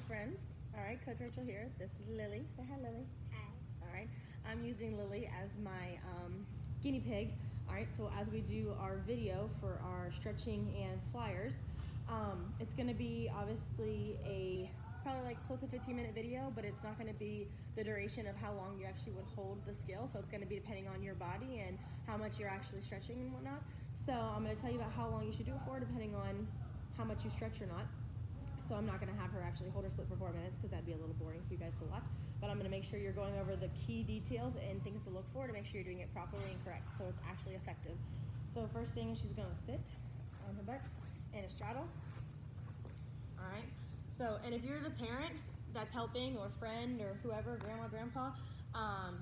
friends. All right, Coach Rachel here. This is Lily. Say hi, Lily. Hi. All right, I'm using Lily as my guinea pig. All right, so as we do our video for our stretching and flyers, it's going to be obviously a probably like close to 15-minute video, but it's not going to be the duration of how long you actually would hold the scale. So it's going to be depending on your body and how much you're actually stretching and whatnot. So I'm going to tell you about how long you should do it for, depending on how much you stretch or not. So I'm not going to have her actually hold her split for 4 minutes because that'd be a little boring for you guys to watch. But I'm going to make sure you're going over the key details and things to look for to make sure you're doing it properly and correct so it's actually effective. So first thing is she's going to sit on her butt and a straddle. All right. So, and if you're the parent that's helping or friend or whoever, grandma, grandpa,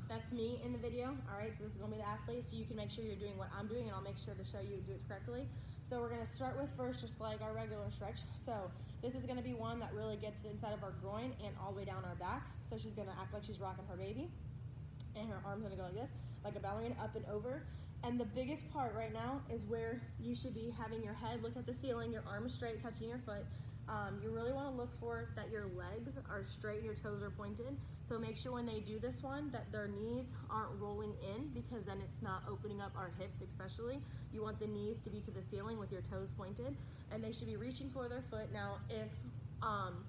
that's me in the video. All right. So this is going to be the athlete. So you can make sure you're doing what I'm doing and I'll make sure to show you do it correctly. So we're going to start with first just like our regular stretch. So this is going to be one that really gets inside of our groin and all the way down our back. So she's going to act like she's rocking her baby. And her arm's going to go like this, like a ballerina, up and over. And the biggest part right now is where you should be having your head look at the ceiling, your arms straight, touching your foot. You really want to look for that your legs are straight and your toes are pointed. So make sure when they do this one that their knees aren't rolling in because then it's not opening up our hips especially. You want the knees to be to the ceiling with your toes pointed and they should be reaching for their foot. Now if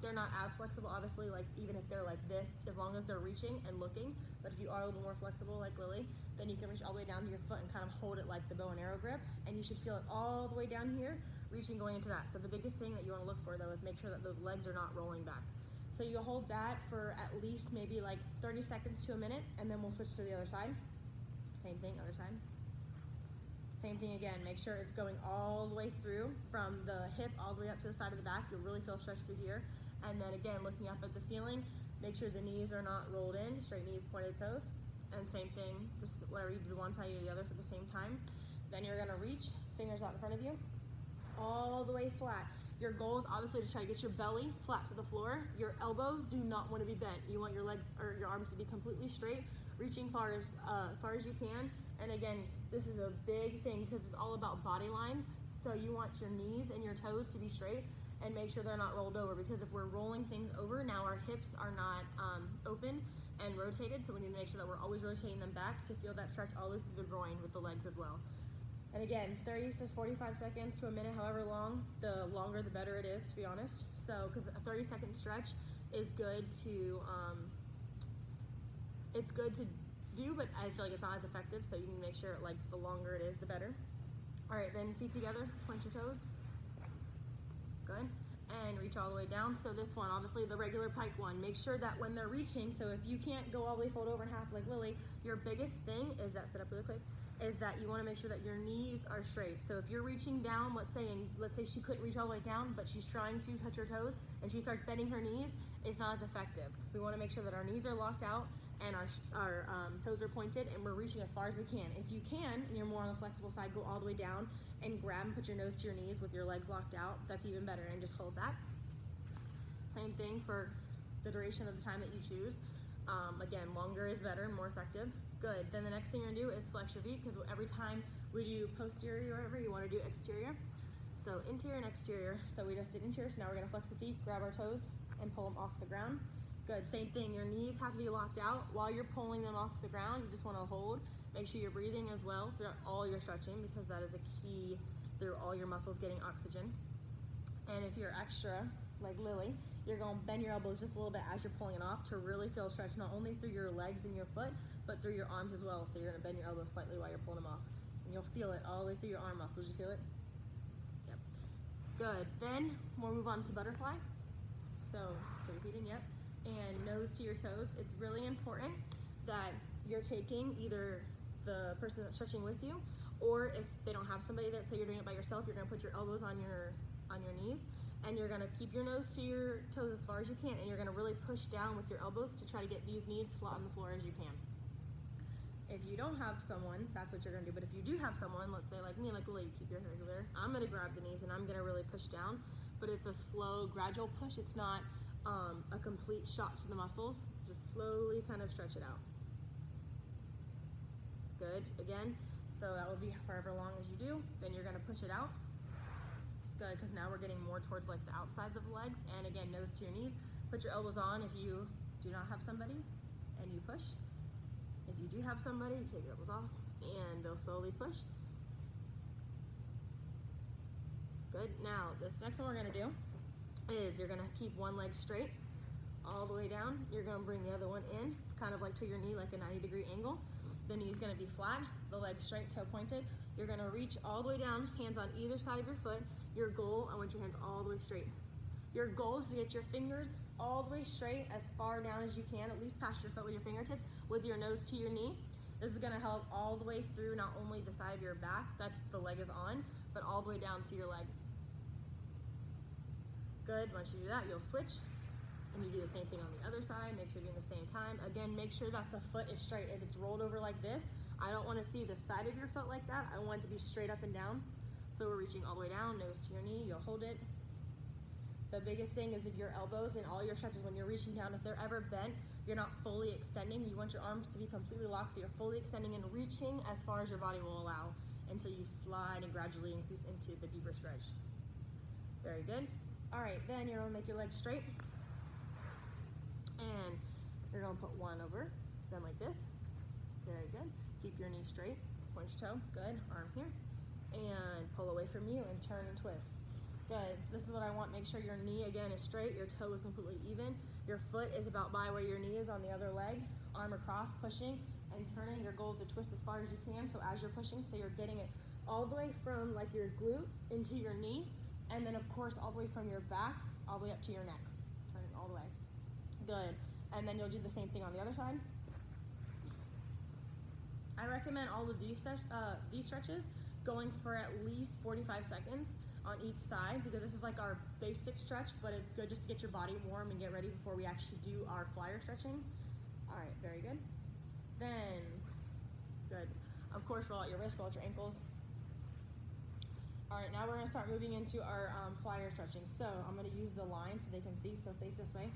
they're not as flexible, obviously, like even if they're like this, as long as they're reaching and looking, but if you are a little more flexible like Lily, then you can reach all the way down to your foot and kind of hold it like the bow and arrow grip, and you should feel it all the way down here, reaching going into that. So the biggest thing that you want to look for though is make sure that those legs are not rolling back. So you hold that for at least maybe like 30 seconds to a minute, and then we'll switch to the other side. Same thing, other side. Same thing again, make sure it's going all the way through from the hip all the way up to the side of the back. You'll really feel stretched through here. And then again, looking up at the ceiling, make sure the knees are not rolled in, straight knees, pointed toes. And same thing, just whatever you do one side, you do the other for the same time. Then you're gonna reach, fingers out in front of you, all the way flat. Your goal is obviously to try to get your belly flat to the floor. Your elbows do not want to be bent. You want your legs or your arms to be completely straight, reaching far as you can. And again, this is a big thing because it's all about body lines. So you want your knees and your toes to be straight and make sure they're not rolled over, because if we're rolling things over, now our hips are not open and rotated. So we need to make sure that we're always rotating them back to feel that stretch all the way through the groin with the legs as well. And again, 30 to 45 seconds to a minute, however long, the longer the better it is, to be honest. So, because a 30-second stretch is good to, it's good to do, but I feel like it's not as effective. So you need to make sure like the longer it is, the better. All right, then feet together, point your toes. Good. And reach all the way down. So this one, obviously the regular pike one, make sure that when they're reaching, so if you can't go all the way fold over in half like Lily, your biggest thing is that, sit up really quick, is that you want to make sure that your knees are straight. So if you're reaching down, let's say she couldn't reach all the way down, but she's trying to touch her toes and she starts bending her knees, it's not as effective. So we want to make sure that our knees are locked out and our toes are pointed and we're reaching as far as we can. If you can, and you're more on the flexible side, go all the way down and grab and put your nose to your knees with your legs locked out. That's even better, and just hold that. Same thing for the duration of the time that you choose. Again, longer is better, more effective. Good. Then the next thing you're gonna do is flex your feet, because every time we do posterior or whatever, you want to do exterior. So interior and exterior. So we just did interior, so now we're gonna flex the feet, grab our toes, and pull them off the ground. Good. Same thing. Your knees have to be locked out while you're pulling them off the ground. You just want to hold. Make sure you're breathing as well throughout all your stretching, because that is a key through all your muscles getting oxygen. And if you're extra, like Lily, you're going to bend your elbows just a little bit as you're pulling it off to really feel stretch, not only through your legs and your foot, but through your arms as well. So you're going to bend your elbows slightly while you're pulling them off. And you'll feel it all the way through your arm muscles. You feel it? Yep. Good. Then we'll move on to butterfly. So put your feet in, yep. And nose to your toes. It's really important that you're taking either the person that's stretching with you, or if they don't have somebody that, say you're doing it by yourself, you're going to put your elbows on your knees, and you're going to keep your nose to your toes as far as you can, and you're going to really push down with your elbows to try to get these knees flat on the floor as you can. If you don't have someone, that's what you're going to do. But if you do have someone, let's say like me, like Lily, keep your hands there, I'm going to grab the knees and I'm going to really push down, but it's a slow, gradual push. It's not a complete shock to the muscles. Just slowly kind of stretch it out. Good. Again, so that will be however long as you do. Then you're going to push it out. Good, because now we're getting more towards like the outsides of the legs. And again, nose to your knees. Put your elbows on if you do not have somebody, and you push. If you do have somebody, you take your elbows off, and they'll slowly push. Good. Now, this next one we're gonna do is you're gonna keep one leg straight all the way down. You're gonna bring the other one in, kind of like to your knee, like a 90-degree angle. The knee's gonna be flat, the leg straight, toe pointed. You're gonna reach all the way down, hands on either side of your foot. Your goal, I want your hands all the way straight. Your goal is to get your fingers all the way straight, as far down as you can, at least past your foot with your fingertips, with your nose to your knee. This is gonna help all the way through not only the side of your back that the leg is on, but all the way down to your leg. Good, once you do that, you'll switch, and you do the same thing on the other side. Make sure you're doing the same time. Again, make sure that the foot is straight. If it's rolled over like this, I don't wanna see the side of your foot like that. I want it to be straight up and down. So we're reaching all the way down, nose to your knee, you'll hold it. The biggest thing is if your elbows and all your stretches, when you're reaching down, if they're ever bent, you're not fully extending. You want your arms to be completely locked, so you're fully extending and reaching as far as your body will allow until you slide and gradually increase into the deeper stretch. Very good. All right, then you're gonna make your legs straight, and you're gonna put one over, then like this. Very good. Keep your knee straight, point your toe, good, arm here, and pull away from you and turn and twist. Good. This is what I want. Make sure your knee again is straight, your toe is completely even, your foot is about by where your knee is on the other leg, arm across, pushing and turning. Your goal is to twist as far as you can, so as you're pushing, so you're getting it all the way from like your glute into your knee, and then of course all the way from your back all the way up to your neck. Turn it all the way. Good. And then you'll do the same thing on the other side. I recommend all of these stretches going for at least 45 seconds on each side, because this is like our basic stretch, but it's good just to get your body warm and get ready before we actually do our flyer stretching. All right, very good. Then, good. Of course, roll out your wrists, roll out your ankles. All right, now we're gonna start moving into our flyer stretching. So I'm gonna use the line so they can see, so face this way.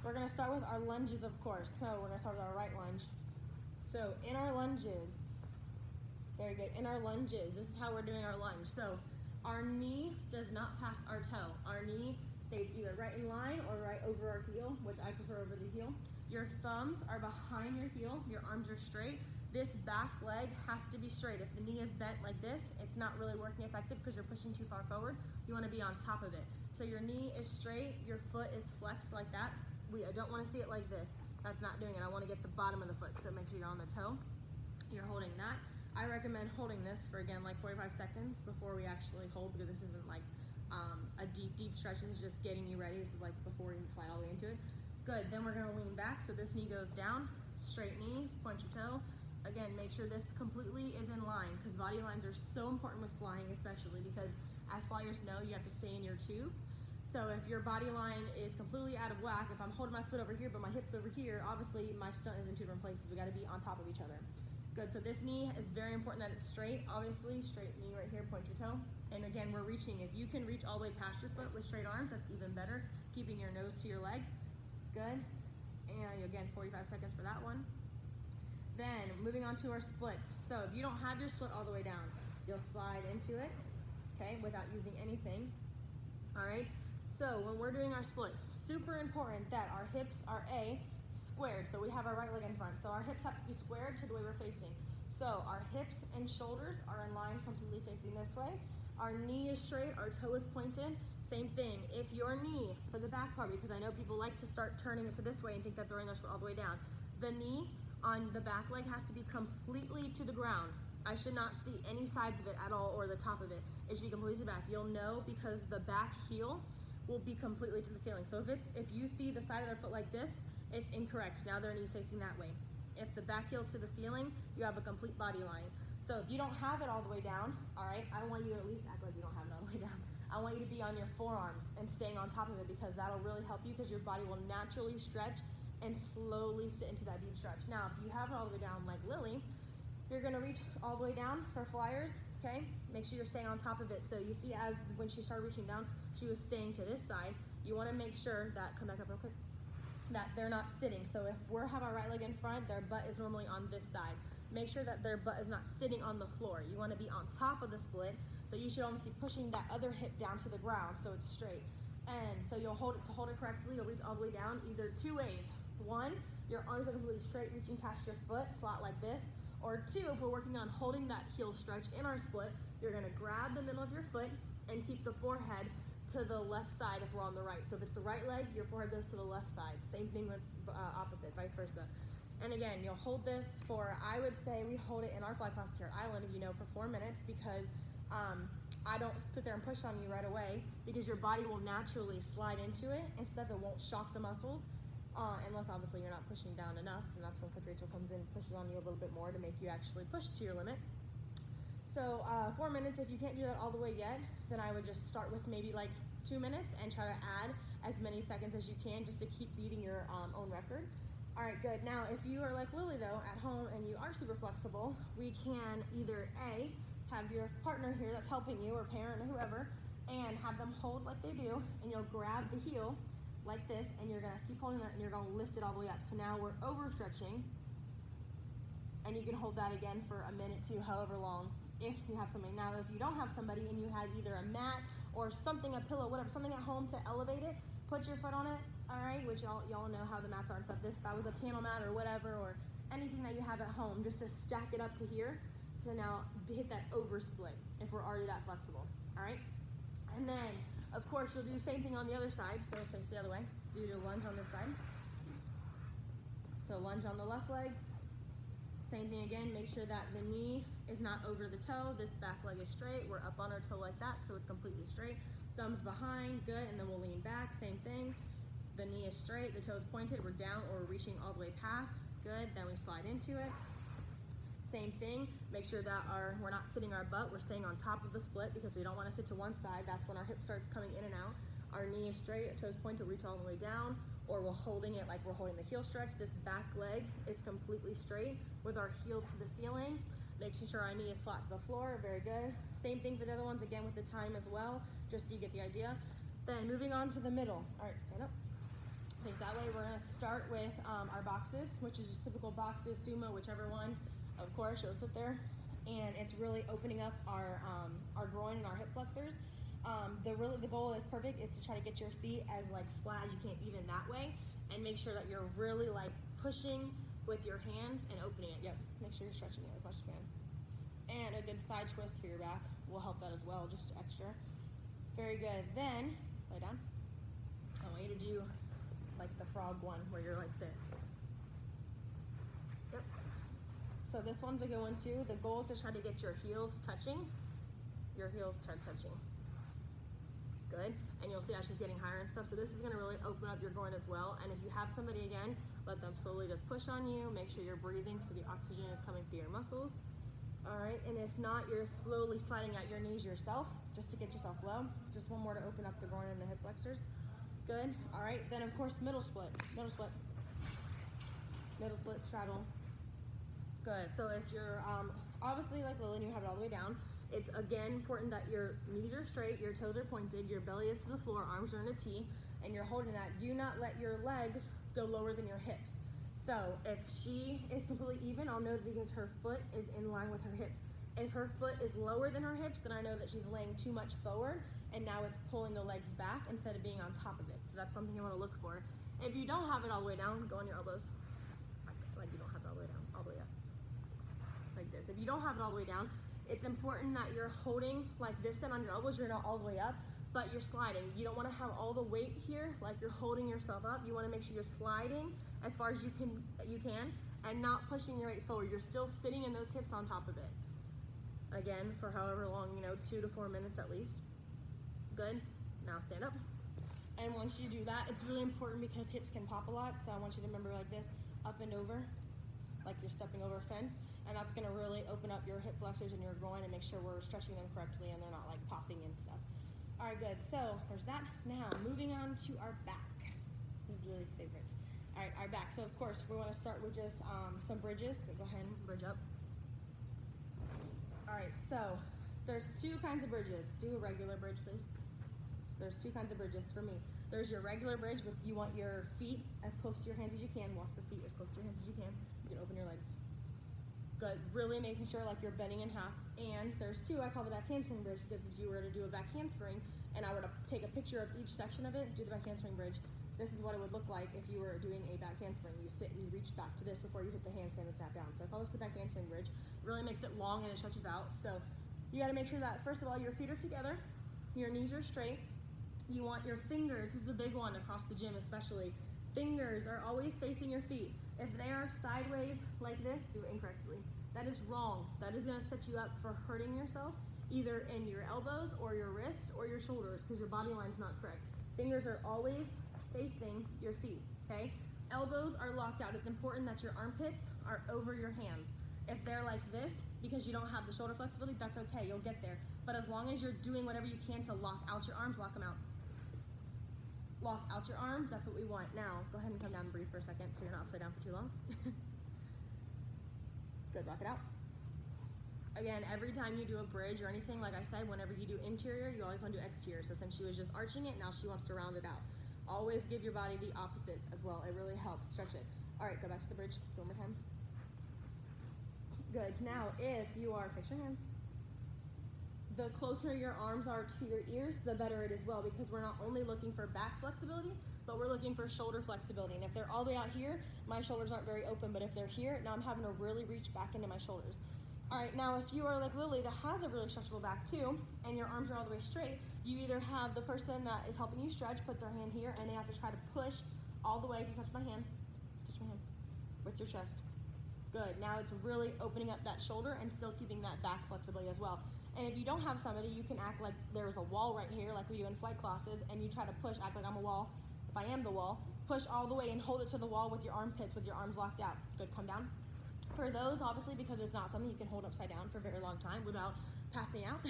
We're gonna start with our lunges, of course. So we're gonna start with our right lunge. So in our lunges, very good, in our lunges, this is how we're doing our lunge. So our knee does not pass our toe. Our knee stays either right in line or right over our heel, which I prefer over the heel. Your thumbs are behind your heel, your arms are straight. This back leg has to be straight. If the knee is bent like this, it's not really working effective because you're pushing too far forward. You wanna be on top of it. So your knee is straight, your foot is flexed like that. I don't wanna see it like this. That's not doing it. I wanna get the bottom of the foot, so make sure you're on the toe. You're holding that. I recommend holding this for, again, like 45 seconds before we actually hold, because this isn't like a deep stretch. This is just getting you ready. This is like before you slide all the way into it. Good, then we're gonna lean back, so this knee goes down, straight knee, point your toe. Again, make sure this completely is in line, because body lines are so important with flying, especially because as flyers know, you have to stay in your tube. So if your body line is completely out of whack, if I'm holding my foot over here, but my hip's over here, obviously my stunt is in two different places. We gotta be on top of each other. Good, so this knee is very important that it's straight, obviously. Straight knee right here, point your toe. And again, we're reaching. If you can reach all the way past your foot with straight arms, that's even better. Keeping your nose to your leg. Good. And again, 45 seconds for that one. Then, moving on to our splits. So if you don't have your split all the way down, you'll slide into it, okay, without using anything. All right? So when we're doing our split, super important that our hips are squared, so we have our right leg in front. So our hips have to be squared to the way we're facing. So our hips and shoulders are in line, completely facing this way. Our knee is straight, our toe is pointed. Same thing, if your knee, for the back part, because I know people like to start turning it to this way and think that they're in their split all the way down. The knee on the back leg has to be completely to the ground. I should not see any sides of it at all or the top of it. It should be completely to the back. You'll know because the back heel will be completely to the ceiling. So if you see the side of their foot like this, it's incorrect. Now their knee's facing that way. If the back heel's to the ceiling, you have a complete body line. So if you don't have it all the way down, all right, I want you to at least act like you don't have it all the way down. I want you to be on your forearms and staying on top of it, because that'll really help you, because your body will naturally stretch and slowly sit into that deep stretch. Now, if you have it all the way down like Lily, you're gonna reach all the way down for flyers, okay? Make sure you're staying on top of it. So you see, as when she started reaching down, she was staying to this side. You wanna make sure that, come back up real quick, that they're not sitting. So if we have our right leg in front, their butt is normally on this side. Make sure that their butt is not sitting on the floor. You wanna be on top of the split, so you should almost be pushing that other hip down to the ground so it's straight. And so you'll hold it, to hold it correctly, you'll reach all the way down either two ways. One, your arms are completely straight, reaching past your foot, flat like this. Or two, if we're working on holding that heel stretch in our split, you're gonna grab the middle of your foot and keep the forehead to the left side if we're on the right. So if it's the right leg, your forehead goes to the left side. Same thing with opposite, vice versa. And again, you'll hold this for, I would say we hold it in our fly classes here at Island, for 4 minutes, because I don't sit there and push on you right away, because your body will naturally slide into it and stuff. It won't shock the muscles. Unless obviously you're not pushing down enough, and that's when Coach Rachel comes in and pushes on you a little bit more to make you actually push to your limit. So 4 minutes, if you can't do that all the way yet, then I would just start with maybe like 2 minutes and try to add as many seconds as you can just to keep beating your own record. All right, good. Now, if you are like Lily though, at home and you are super flexible, we can either A, have your partner here that's helping you, or parent or whoever, and have them hold like they do, and you'll grab the heel like this, and you're gonna keep holding that, and you're gonna lift it all the way up. So now we're overstretching, and you can hold that again for a minute to however long if you have something. Now, if you don't have somebody and you have either a mat or something, a pillow, whatever, something at home to elevate it, put your foot on it, all right, which y'all know how the mats are and stuff. If that was a panel mat or whatever, or anything that you have at home, just to stack it up to here, to now hit that over split if we're already that flexible, all right? And then, of course, you'll do the same thing on the other side. So face the other way, do your lunge on this side. So lunge on the left leg. Same thing again, make sure that the knee is not over the toe. This back leg is straight. We're up on our toe like that, so it's completely straight. Thumbs behind, good, and then we'll lean back, same thing. The knee is straight, the toe is pointed, we're down or we're reaching all the way past, good, then we slide into it. Same thing, make sure that we're not sitting our butt, we're staying on top of the split, because we don't want to sit to one side. That's when our hip starts coming in and out. Our knee is straight, our toes pointed, reach all the way down, or we're holding it like we're holding the heel stretch. This back leg is completely straight with our heel to the ceiling, making sure our knee is flat to the floor, very good. Same thing for the other ones, again with the time as well, just so you get the idea. Then moving on to the middle. All right, stand up. Face that way. We're gonna start with our boxes, which is just typical boxes, sumo, whichever one. Of course, you'll sit there, and it's really opening up our groin and our hip flexors. The goal is perfect is to try to get your feet as like flat as you can, even that way, and make sure that you're really like pushing with your hands and opening it. Yep, make sure you're stretching it as much as you can. And a good side twist for your back will help that as well, just extra. Very good. Then lay down. I want you to do like the frog one where you're like this. Yep. So this one's a good one too. The goal is to try to get your heels touching. Your heels touching. Good. And you'll see how she's getting higher and stuff. So this is gonna really open up your groin as well. And if you have somebody again, let them slowly just push on you. Make sure you're breathing so the oxygen is coming through your muscles. All right, and if not, you're slowly sliding out your knees yourself just to get yourself low. Just one more to open up the groin and the hip flexors. Good. All right, then of course middle split, middle split, middle split straddle. Good. So if you're obviously like Lily and you have it all the way down, it's again important that your knees are straight, your toes are pointed, your belly is to the floor, arms are in a T, and you're holding that. Do not let your legs go lower than your hips. So if she is completely even, I'll know because her foot is in line with her hips. If her foot is lower than her hips, then I know that she's laying too much forward, and now it's pulling the legs back instead of being on top of it. So that's something you want to look for. If you don't have it all the way down, go on your elbows. Like you don't have it all the way down, all the way up. Like this. If you don't have it all the way down, it's important that you're holding like this, then on your elbows, you're not all the way up, but you're sliding. You don't want to have all the weight here, like you're holding yourself up. You want to make sure you're sliding as far as you can, and not pushing your weight forward. You're still sitting in those hips on top of it. Again, for however long, 2 to 4 minutes at least. Good. Now stand up. And once you do that, it's really important because hips can pop a lot. So I want you to remember like this, up and over, like you're stepping over a fence. And that's going to really open up your hip flexors and your groin and make sure we're stretching them correctly and they're not like popping and stuff. All right, good. So there's that. Now moving on to our back. This is Lily's favorite. All right, our back. So of course we want to start with just some bridges. So go ahead and bridge up. All right, so there's 2 kinds of bridges. Do a regular bridge, please. There's 2 kinds of bridges for me. There's your regular bridge with you want your feet as close to your hands as you can. Walk your feet as close to your hands as you can. You can open your legs. Good. Really making sure like you're bending in half. And there's 2, I call the back handspring bridge, because if you were to do a back handspring, and I were to take a picture of each section of it, do the back handspring bridge, this is what it would look like if you were doing a back handspring. You sit and you reach back to this before you hit the handstand and snap down. So I call this the back handspring bridge. It really makes it long and it stretches out. So you gotta make sure that, first of all, your feet are together, your knees are straight. You want your fingers, this is a big one across the gym especially, fingers are always facing your feet. If they are sideways like this, do it incorrectly. That is wrong. That is gonna set you up for hurting yourself, either in your elbows or your wrist or your shoulders, because your body line's not correct. Fingers are always facing your feet, okay? Elbows are locked out. It's important that your armpits are over your hands. If they're like this, because you don't have the shoulder flexibility, that's okay, you'll get there. But as long as you're doing whatever you can to lock out your arms, lock them out. Lock out your arms, that's what we want. Now, go ahead and come down and breathe for a second so you're not upside down for too long. Good, rock it out. Again, every time you do a bridge or anything, like I said, whenever you do interior, you always want to do exterior. So since she was just arching it, now she wants to round it out. Always give your body the opposites as well. It really helps. Stretch it. All right, go back to the bridge. One more time. Good. Now, if you are, fix your hands. The closer your arms are to your ears, the better it is well, because we're not only looking for back flexibility, but we're looking for shoulder flexibility. And if they're all the way out here, my shoulders aren't very open, but if they're here, now I'm having to really reach back into my shoulders. All right, now if you are like Lily that has a really stretchable back too, and your arms are all the way straight, you either have the person that is helping you stretch put their hand here, and they have to try to push all the way to touch my hand with your chest. Good, now it's really opening up that shoulder and still keeping that back flexibility as well. And if you don't have somebody, you can act like there's a wall right here, like we do in flight classes, and you try to push, act like I'm a wall. If I am the wall, push all the way and hold it to the wall with your armpits, with your arms locked out. Good, come down. For those, obviously, because it's not something you can hold upside down for a very long time without passing out,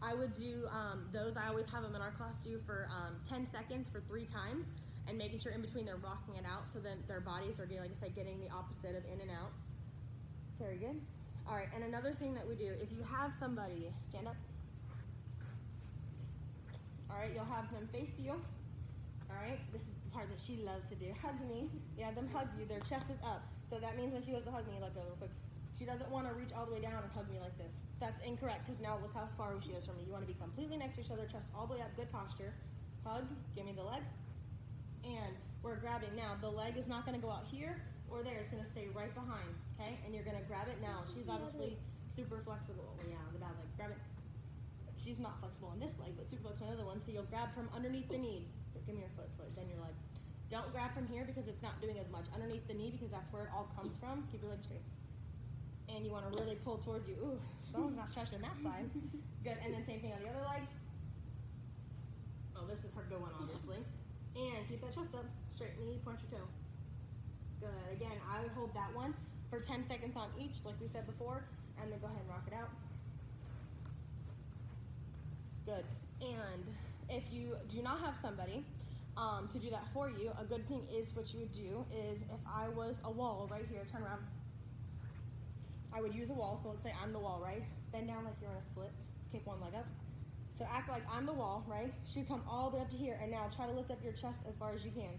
I would do those. I always have them in our class do for 10 seconds for 3 times, and making sure in between they're rocking it out so then their bodies are, like I said, getting the opposite of in and out. Very good. All right, and another thing that we do, if you have somebody, stand up. All right, you'll have them face you. All right, this is the part that she loves to do. Hug me. You have them hug you. Their chest is up. So that means when she goes to hug me, like a little quick, she doesn't want to reach all the way down and hug me like this. That's incorrect, because now look how far she is from me. You want to be completely next to each other, chest all the way up, good posture. Hug, give me the leg. And we're grabbing. Now, the leg is not going to go out here or there. It's going to stay right behind, okay? And you're going to grab it now. She's obviously super flexible. Yeah, the bad leg. Grab it. She's not flexible on this leg, but super flexible on the other one. So you'll grab from underneath the knee. Give me your foot, then your leg. Don't grab from here because it's not doing as much. Underneath the knee, because that's where it all comes from. Keep your leg straight. And you want to really pull towards you. Ooh, someone's not stretching that side. Good, and then same thing on the other leg. Oh, this is her good one, obviously. And keep that chest up. Straight knee, point your toe. Good, again, I would hold that one for 10 seconds on each, like we said before, and then go ahead and rock it out. Good, and if you do not have somebody to do that for you, a good thing is what you would do is, if I was a wall right here, turn around. I would use a wall, so let's say I'm the wall, right? Bend down like you're in a split, kick one leg up. So act like I'm the wall, right? Should come all the way up to here, and now try to lift up your chest as far as you can.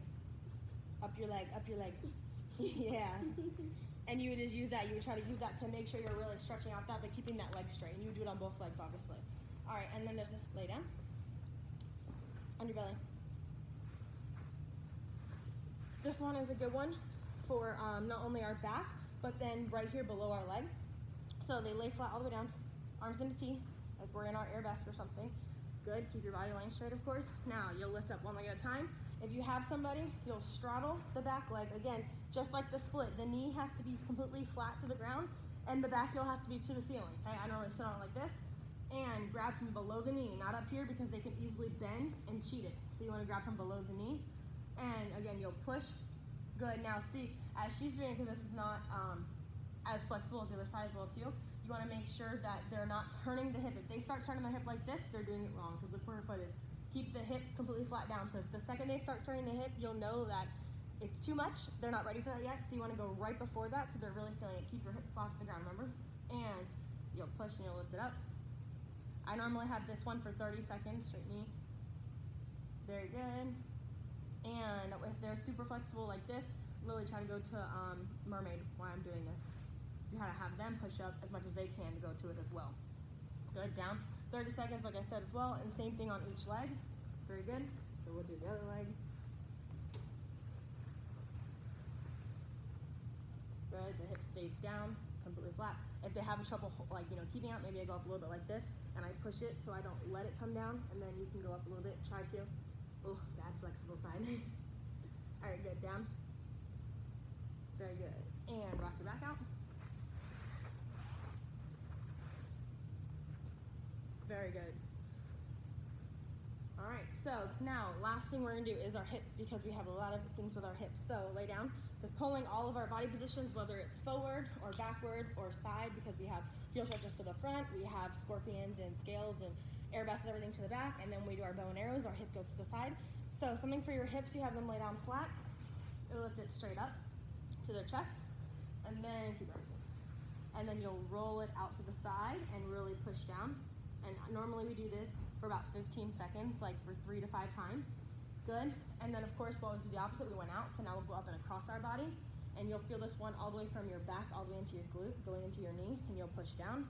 Up your leg, up your leg. Yeah. And you would just use that, you would try to use that to make sure you're really stretching out that, but keeping that leg straight. And you would do it on both legs, obviously. All right, and then there's a lay down. On your belly. This one is a good one for not only our back, but then right here below our leg. So they lay flat all the way down, arms in a T, like we're in our arabesque or something. Good, keep your body line straight, of course. Now, you'll lift up one leg at a time. If you have somebody, you'll straddle the back leg. Again, just like the split, the knee has to be completely flat to the ground, and the back heel has to be to the ceiling. Okay? I normally sit on it like this, and grab from below the knee, not up here because they can easily bend and cheat it. So you want to grab from below the knee, and again, you'll push. Good, now see, as she's doing it, because this is not as flexible as the other side as well too, you want to make sure that they're not turning the hip. If they start turning their hip like this, they're doing it wrong, because look where her foot is. Keep the hip completely flat down. So the second they start turning the hip, you'll know that it's too much. They're not ready for that yet, so you want to go right before that so they're really feeling it. Keep your hip off the ground, remember? And you'll push and you'll lift it up. I normally have this one for 30 seconds, straight knee. Very good. And if they're super flexible like this, Lily, try to go to mermaid while I'm doing this. You gotta have them push up as much as they can to go to it as well. Good, down. 30 seconds, like I said as well, and same thing on each leg. Very good. So we'll do the other leg. Good, the hip stays down, completely flat. If they have trouble, like, keeping out, maybe I go up a little bit like this, and I push it so I don't let it come down, and then you can go up a little bit, try to. Oh, bad flexible side. All right, good, down. Very good. And rock your back out. Very good. All right, so now last thing we're gonna do is our hips, because we have a lot of things with our hips. So lay down, just pulling all of our body positions, whether it's forward or backwards or side, because we have heel stretches to the front, we have scorpions and scales and air baskets, everything to the back, and then we do our bow and arrows, our hip goes to the side. So something for your hips, you have them lay down flat, you'll lift it straight up to their chest, and then keep rising. And then you'll roll it out to the side and really push down. And normally we do this for about 15 seconds, like for 3 to 5 times. Good. And then of course, we'll always do the opposite. We went out, so now we'll go up and across our body. And you'll feel this one all the way from your back, all the way into your glute, going into your knee, and you'll push down.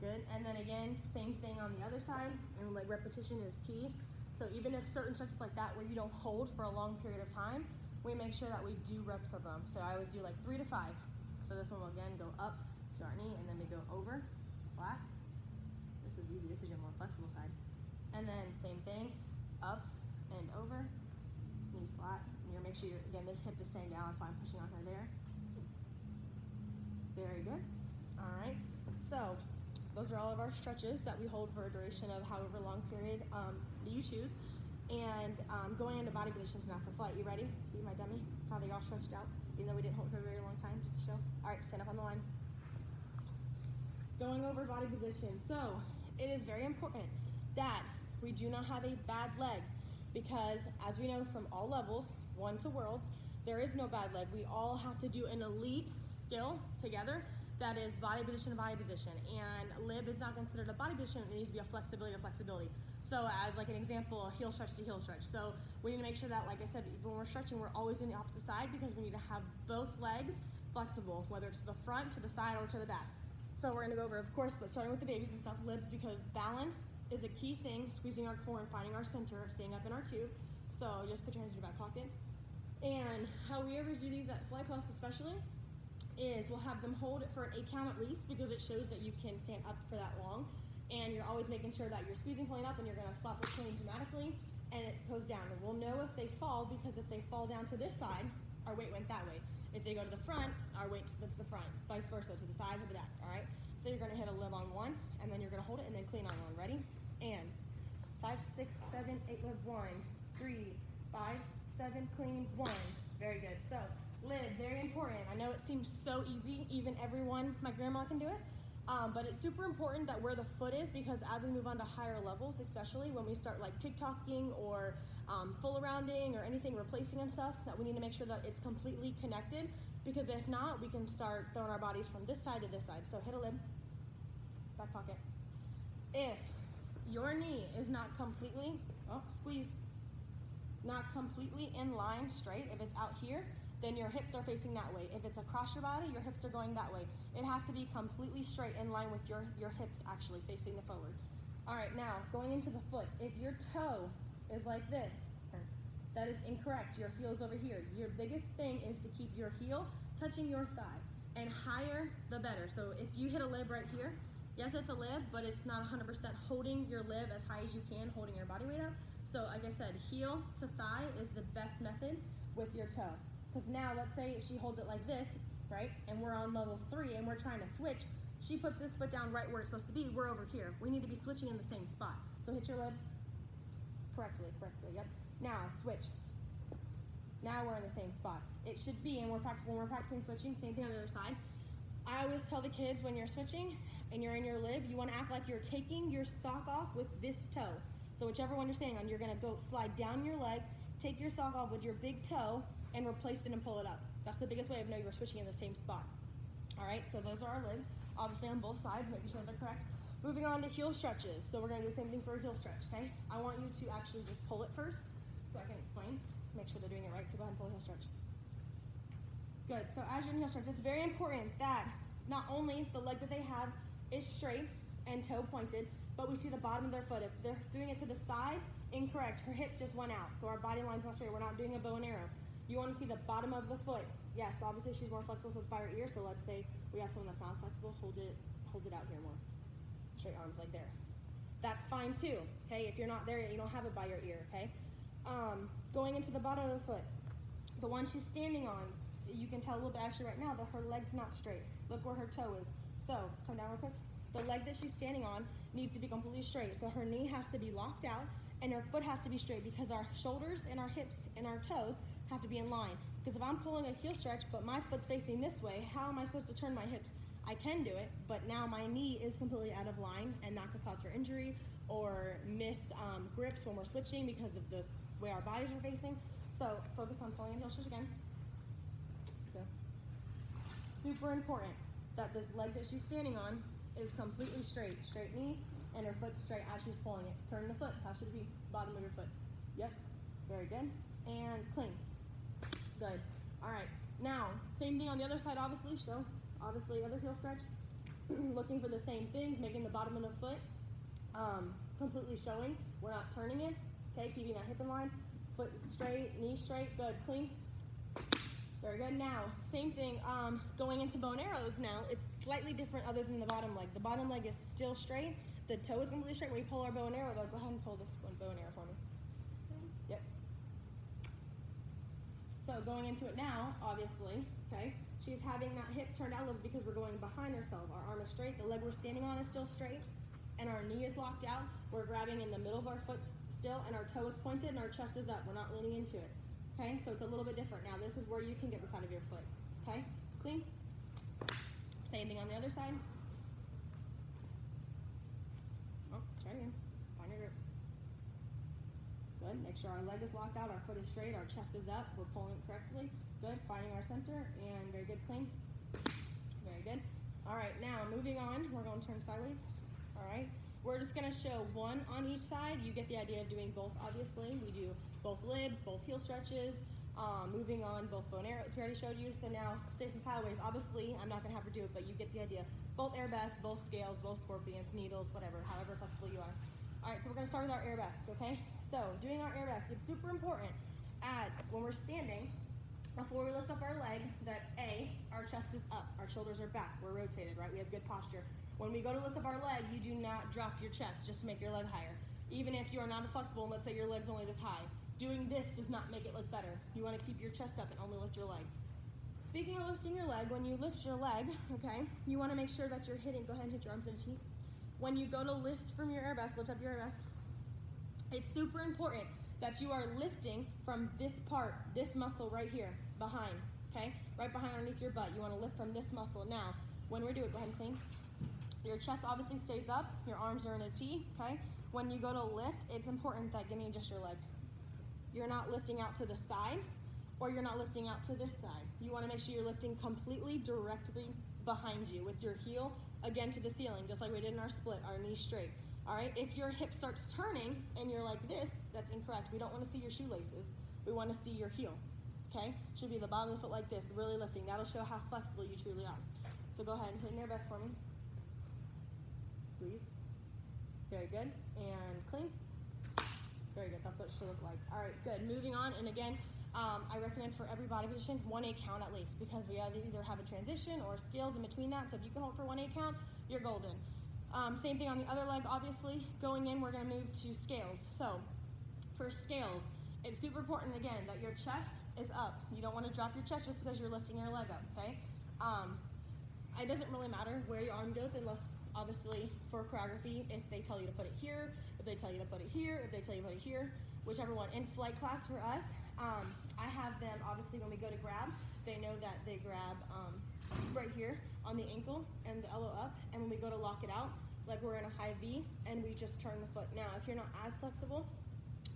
Good. And then again, same thing on the other side. And like repetition is key. So even if certain stretches like that where you don't hold for a long period of time, we make sure that we do reps of them. So I always do like 3 to 5. So this one will again go up to our knee, and then we go over, flat. This is easy, this is your more flexible side. And then same thing, up and over, knee flat. And you'll make sure again, this hip is staying down, that's why I'm pushing on her there. Very good. All right, so those are all of our stretches that we hold for a duration of however long period you choose. And going into body positions now for flight. You ready to be my dummy? How they all stretched out, even though we didn't hold for a very long time, just to show. All right, stand up on the line. Going over body position. So it is very important that we do not have a bad leg, because as we know from all levels, 1 to worlds, there is no bad leg. We all have to do an elite skill together that is body position to body position. And lib is not considered a body position, it needs to be a flexibility to flexibility. So as like an example, a heel stretch to heel stretch. So we need to make sure that, like I said, when we're stretching, we're always in the opposite side, because we need to have both legs flexible, whether it's to the front, to the side, or to the back. So we're gonna go over, of course, but starting with the babies and stuff, libs, because balance is a key thing, squeezing our core and finding our center, staying up in our tube. So just put your hands in your back pocket. And how we always do these at flight class especially is we'll have them hold it for an 8 count at least, because it shows that you can stand up for that long. And you're always making sure that you're squeezing, pulling up, and you're gonna slap it clean dramatically, and it goes down. And we'll know if they fall, because if they fall down to this side, our weight went that way. If they go to the front, our weight went to the front, vice versa, to the side, to the back, all right? So you're gonna hit a lib on 1, and then you're gonna hold it, and then clean on 1. Ready? And 5, 6, 7, 8 lib 1, 3, 5, 7, clean 1. Very good. So lib, very important. I know it seems so easy, even everyone, my grandma can do it. But it's super important that where the foot is, because as we move on to higher levels, especially when we start like TikToking or full rounding or anything replacing and stuff, that we need to make sure that it's completely connected, because if not, we can start throwing our bodies from this side to this side. So hit a lib, back pocket. If your knee is not completely, squeeze, not completely in line straight, if it's out here, then your hips are facing that way. If it's across your body, your hips are going that way. It has to be completely straight, in line with your hips actually facing the forward. All right, now going into the foot. If your toe is like this, that is incorrect. Your heel's over here. Your biggest thing is to keep your heel touching your thigh, and higher the better. So if you hit a lib right here, yes, it's a lib, but it's not 100% holding your lib as high as you can, holding your body weight up. So like I said, heel to thigh is the best method with your toe. Because now, let's say she holds it like this, right? And we're on level 3 and we're trying to switch. She puts this foot down right where it's supposed to be. We're over here. We need to be switching in the same spot. So hit your lib correctly, yep. Now switch. Now we're in the same spot. It should be, and when we're practicing switching, same thing on the other side. I always tell the kids, when you're switching and you're in your lib, you want to act like you're taking your sock off with this toe. So whichever one you're standing on, you're going to go slide down your leg, take your sock off with your big toe, and replace it and pull it up. That's the biggest way of knowing you're switching in the same spot. All right, so those are our libs, obviously on both sides, making sure they're correct. Moving on to heel stretches. So we're gonna do the same thing for a heel stretch, okay? I want you to actually just pull it first so I can explain, make sure they're doing it right. So go ahead and pull a heel stretch. Good, so as you're in heel stretch, it's very important that not only the leg that they have is straight and toe pointed, but we see the bottom of their foot. If they're doing it to the side, incorrect. Her hip just went out, so our body line's not straight. We're not doing a bow and arrow. You want to see the bottom of the foot. Yes, obviously she's more flexible, so it's by her ear. So let's say we have someone that's not flexible, hold it out here more. Straight arms like there. That's fine too, okay? If you're not there yet, you don't have it by your ear, okay? Going into the bottom of the foot, the one she's standing on, so you can tell a little bit actually right now that her leg's not straight. Look where her toe is. So, come down real quick. The leg that she's standing on needs to be completely straight. So her knee has to be locked out and her foot has to be straight because our shoulders and our hips and our toes have to be in line. Because if I'm pulling a heel stretch, but my foot's facing this way, how am I supposed to turn my hips? I can do it, but now my knee is completely out of line and that could cause for injury or miss grips when we're switching because of this way our bodies are facing. So focus on pulling a heel stretch again. Go. Super important that this leg that she's standing on is completely straight. Straight knee and her foot straight as she's pulling it. Turn the foot. How should it be? Bottom of your foot. Yep. Very good. And clean. Good. All right. Now, same thing on the other side, obviously. So, obviously, other heel stretch. Looking for the same things, making the bottom of the foot completely showing. We're not turning it. Okay, keeping that hip in line. Foot straight, knee straight. Good. Clean. Very good. Now, same thing. Going into bow and arrows now, it's slightly different other than the bottom leg. The bottom leg is still straight. The toe is completely straight. When we pull our bow and arrow, though, go ahead and pull this one bow and arrow for me. Yep. So going into it now, obviously, okay, she's having that hip turned out a little bit because we're going behind ourselves. Our arm is straight, the leg we're standing on is still straight, and our knee is locked out. We're grabbing in the middle of our foot still, and our toe is pointed, and our chest is up. We're not leaning into it. Okay, so it's a little bit different. Now this is where you can get the side of your foot. Okay, clean. Same thing on the other side. Oh, try again. Find your grip. Good. Make sure our leg is locked out, our foot is straight, our chest is up. We're pulling it correctly. Good. Finding our center, and very good. Clean. Very good. All right. Now moving on. We're going to turn sideways. All right. We're just going to show one on each side. You get the idea of doing both. Obviously, we do both libs, both heel stretches. Moving on, both bow and arrows we already showed you. So now, Stacy sideways. Obviously, I'm not going to have her do it, but you get the idea. Both arabesque, both scales, both scorpions, needles, whatever, however flexible you are. All right, so we're going to start with our arabesque, okay? So, doing our arabesque, it's super important when we're standing, before we lift up our leg, that our chest is up, our shoulders are back, we're rotated, right? We have good posture. When we go to lift up our leg, you do not drop your chest just to make your leg higher. Even if you are not as flexible, and let's say your leg's only this high, doing this does not make it look better. You want to keep your chest up and only lift your leg. Speaking of lifting your leg, when you lift your leg, okay, you want to make sure that you're hitting, go ahead and hit your arms into teeth. When you go to lift from your arabesque, lift up your arabesque, it's super important that you are lifting from this part, this muscle right here, behind, okay? Right behind underneath your butt. You want to lift from this muscle. Now, when we do it, go ahead and clean. Your chest obviously stays up, your arms are in a T, okay? When you go to lift, it's important that, give me just your leg. You're not lifting out to the side, or you're not lifting out to this side. You want to make sure you're lifting completely directly behind you with your heel, again, to the ceiling, just like we did in our split, our knees straight. All right, if your hip starts turning and you're like this, that's incorrect. We don't want to see your shoelaces. We want to see your heel, okay? Should be the bottom of the foot like this, really lifting. That'll show how flexible you truly are. So go ahead and hit in your best for me. Squeeze. Very good. And clean. Very good. That's what it should look like. All right, good. Moving on, and again, I recommend for every body position, 1/8 count at least, because we either have a transition or scales in between that. So if you can hold for 1/8 count, you're golden. Same thing on the other leg, obviously. Going in, we're going to move to scales. So for scales, it's super important, again, that your chest is up. You don't want to drop your chest just because you're lifting your leg up, okay? It doesn't really matter where your arm goes unless, obviously, for choreography, if they tell you to put it here, if they tell you to put it here, if they tell you to put it here, whichever one. In flight class for us, I have them, obviously, when we go to grab, they know that they grab right here on the ankle and the elbow up, and when we go to lock it out, like we're in a high V, and we just turn the foot. Now, if you're not as flexible,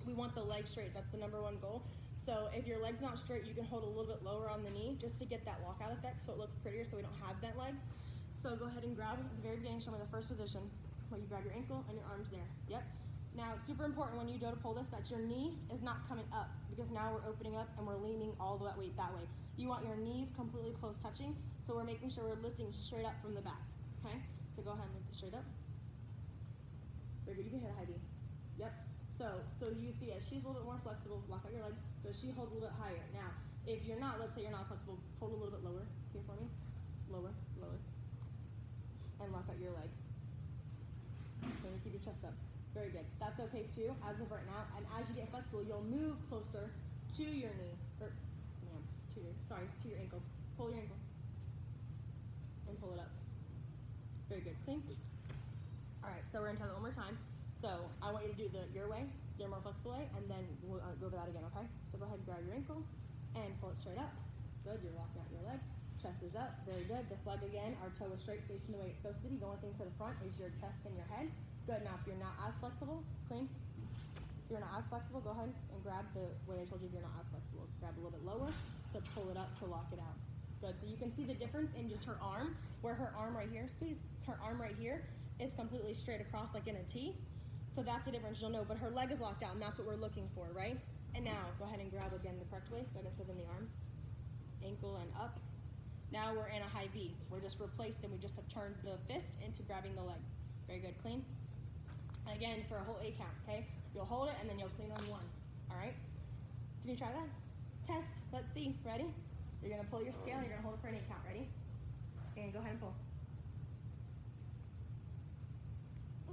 we want the leg straight. That's the #1 goal. So if your leg's not straight, you can hold a little bit lower on the knee just to get that walkout effect so it looks prettier so we don't have bent legs. So go ahead and grab at the very beginning, show me the first position, where you grab your ankle and your arms there. Yep. Now, it's super important when you go to pull this that your knee is not coming up, because now we're opening up and we're leaning all the way that way. You want your knees completely close touching, so we're making sure we're lifting straight up from the back, okay? So go ahead and lift it straight up. Very good. You can hit a high V. Yep. So you see as she's a little bit more flexible, lock out your leg. So she holds a little bit higher. Now, if you're not, let's say you're not flexible, hold a little bit lower here for me. Lower, lower. And lock out your leg. Okay, keep your chest up. Very good. That's okay too, as of right now. And as you get flexible, you'll move closer to your knee. Or, ma'am, to your ankle. Pull your ankle. And pull it up. Very good. Clean. All right, so we're gonna try that one more time. So I want you to do your way, your more flexible way, and then we'll go over that again, okay? So go ahead and grab your ankle and pull it straight up. Good, you're locking out your leg. Chest is up, very good. This leg again, our toe is straight facing the way it's supposed to be. The only thing to the front is your chest and your head. Good, now if you're not as flexible, clean. If you're not as flexible, go ahead and grab the way I told you if you're not as flexible. Grab a little bit lower to pull it up to lock it out. Good, so you can see the difference in just her arm, where her arm right here, squeeze, her arm right here is completely straight across like in a T. So that's the difference, you'll know, but her leg is locked out and that's what we're looking for, right? And now, go ahead and grab again the correct way, so I can show them the arm. Ankle and up. Now we're in a high V. We're just replaced and we just have turned the fist into grabbing the leg. Very good, clean. Again, for a whole 8 count, okay? You'll hold it and then you'll clean on 1, all right? Can you try that? Test, let's see, ready? You're gonna pull your scale, you're gonna hold it for an 8 count, ready? And go ahead and pull.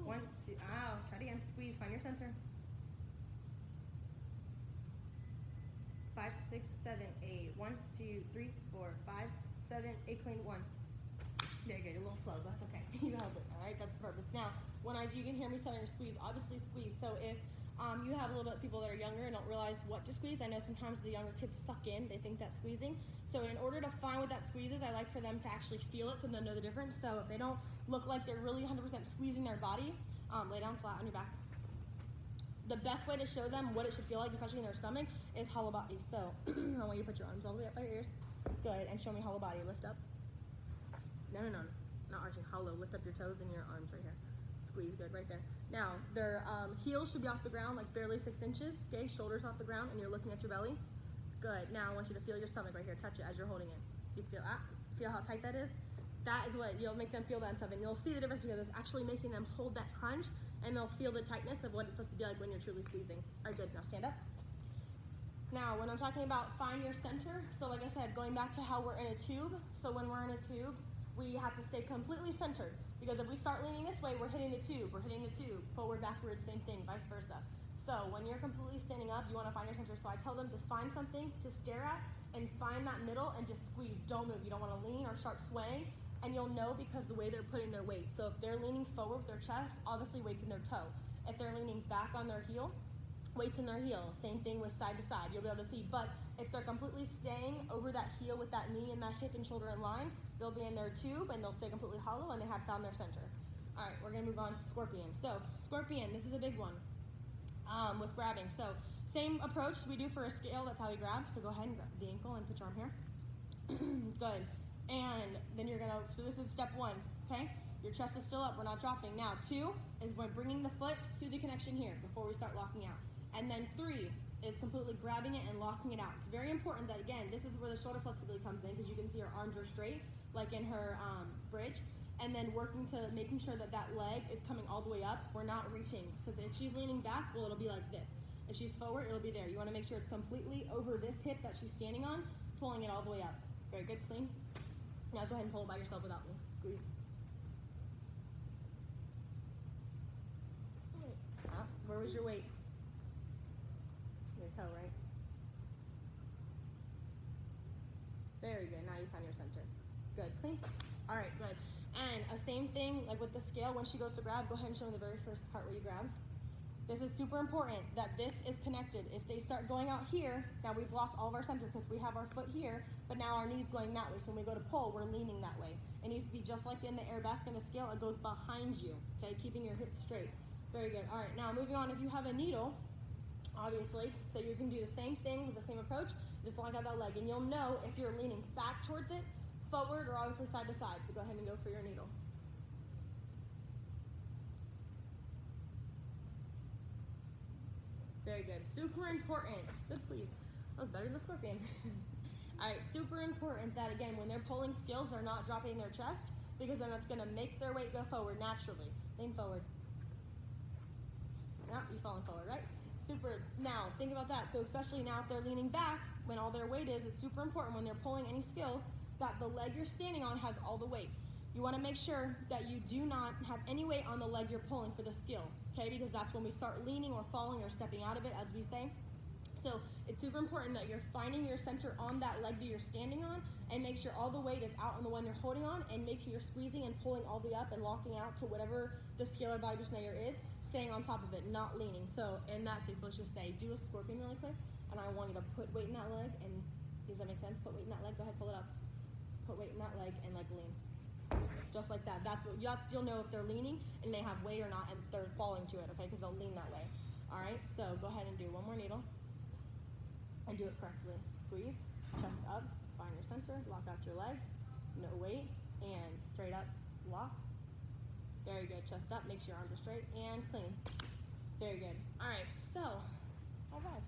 1, 2, ow, try it again, squeeze, find your center. 5, 6, 7, 8, 1, 2, 3, 4, 5, 7, 8, clean, 1. Very good, you're a little slow, that's okay. You held it, all right, that's perfect. Now, when you can hear me saying squeeze, obviously squeeze. So if you have a little bit of people that are younger and don't realize what to squeeze, I know sometimes the younger kids suck in, they think that's squeezing. So in order to find what that squeeze is, I like for them to actually feel it so they'll know the difference. So if they don't look like they're really 100% squeezing their body, lay down flat on your back. The best way to show them what it should feel like, especially in their stomach, is hollow body. So I want you to put your arms all the way up by your ears. Good, and show me hollow body. Lift up. No, not arching, hollow. Lift up your toes and your arms right here. Squeeze, good, right there. Now, their heels should be off the ground, like barely 6 inches, okay? Shoulders off the ground, and you're looking at your belly. Good, now I want you to feel your stomach right here. Touch it as you're holding it. You feel that? Feel how tight that is? That is what, you'll make them feel that and stuff, and you'll see the difference because it's actually making them hold that crunch, and they'll feel the tightness of what it's supposed to be like when you're truly squeezing. All right, good, now stand up. Now, when I'm talking about find your center, so like I said, going back to how we're in a tube, so when we're in a tube, we have to stay completely centered, because if we start leaning this way, we're hitting the tube, forward, backwards, same thing, vice versa. So when you're completely standing up, you want to find your center. So I tell them to find something to stare at and find that middle and just squeeze, don't move. You don't want to lean or start swaying, and you'll know because the way they're putting their weight. So if they're leaning forward with their chest, obviously weight's in their toe. If they're leaning back on their heel, weight's in their heel. Same thing with side to side, you'll be able to see. But if they're completely staying over that heel with that knee and that hip and shoulder in line, they'll be in their tube and they'll stay completely hollow and they have found their center. All right, we're gonna move on to scorpion. So scorpion, this is a big one with grabbing. So same approach we do for a scale, that's how we grab. So go ahead and grab the ankle and put your arm here. Good. And then you're gonna, so this is step 1, okay? Your chest is still up, we're not dropping. Now 2 is we're bringing the foot to the connection here before we start locking out. And then 3 is completely grabbing it and locking it out. It's very important that, again, this is where the shoulder flexibility comes in because you can see her arms are straight, like in her bridge. And then working to making sure that that leg is coming all the way up. We're not reaching. So if she's leaning back, well, it'll be like this. If she's forward, it'll be there. You want to make sure it's completely over this hip that she's standing on, pulling it all the way up. Very good, clean. Now go ahead and pull it by yourself without me. Squeeze. Where was your weight? Your toe, right? Very good. Now you find your center. Good. Clean. All right. Good. And a same thing like with the scale. When she goes to grab, go ahead and show me the very first part where you grab. This is super important that this is connected. If they start going out here, now we've lost all of our center because we have our foot here, but now our knee's going that way. So when we go to pull, we're leaning that way. It needs to be just like in the air basket and the scale. It goes behind you. Okay, keeping your hips straight. Very good. All right. Now moving on. If you have a needle, obviously, so you can do the same thing with the same approach, just lock out that leg, and you'll know if you're leaning back towards it, forward, or obviously side to side. So go ahead and go for your needle. Very good. Super important. Good squeeze. That was better than the scorpion. All right. Super important that, again, when they're pulling skills, they're not dropping their chest because then that's going to make their weight go forward naturally. Lean forward. you're falling forward, right? Super. Now, think about that. So especially now if they're leaning back, when all their weight is, it's super important when they're pulling any skills that the leg you're standing on has all the weight. You want to make sure that you do not have any weight on the leg you're pulling for the skill, okay? Because that's when we start leaning or falling or stepping out of it, as we say. So it's super important that you're finding your center on that leg that you're standing on, and make sure all the weight is out on the one you're holding on, and make sure you're squeezing and pulling all the way up and locking out to whatever the scalar body position layer is, staying on top of it, not leaning. So in that case, let's just say, do a scorpion really quick, and I want you to put weight in that leg, and does that make sense? Put weight in that leg, go ahead, pull it up. Put weight in that leg and like lean. Just like that. That's what you'll know if they're leaning and they have weight or not, and they're falling to it, okay? Because they'll lean that way. All right, so go ahead and do one more needle and do it correctly. Squeeze, chest up, find your center, lock out your leg, no weight, and straight up, lock. Very good. Chest up, make sure your arms are straight, and clean. Very good. All right, so, all right.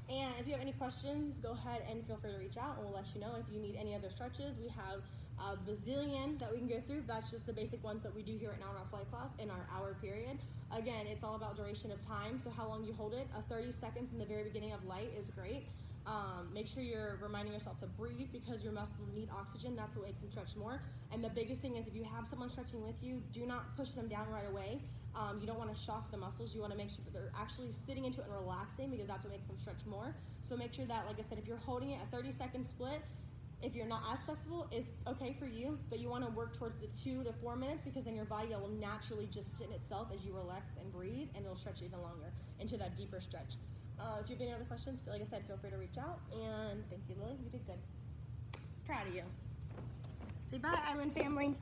And if you have any questions, go ahead and feel free to reach out, and we'll let you know. If you need any other stretches, we have a bazillion that we can go through. That's just the basic ones that we do here right now in our flight class in our hour period. Again, it's all about duration of time, so how long you hold it. 30 seconds in the very beginning of light is great. Make sure you're reminding yourself to breathe, because your muscles need oxygen. That's what makes them stretch more. And the biggest thing is, if you have someone stretching with you, do not push them down right away. You don't want to shock the muscles. You want to make sure that they're actually sitting into it and relaxing, because that's what makes them stretch more. So make sure that, like I said, if you're holding it, a 30-second split, if you're not as flexible, is okay for you, but you want to work towards the 2 to 4 minutes, because then your body will naturally just sit in itself as you relax and breathe, and it'll stretch even longer into that deeper stretch. If you have any other questions, like I said, feel free to reach out, and thank you, Lily. You did good. Proud of you. Say bye, Island family.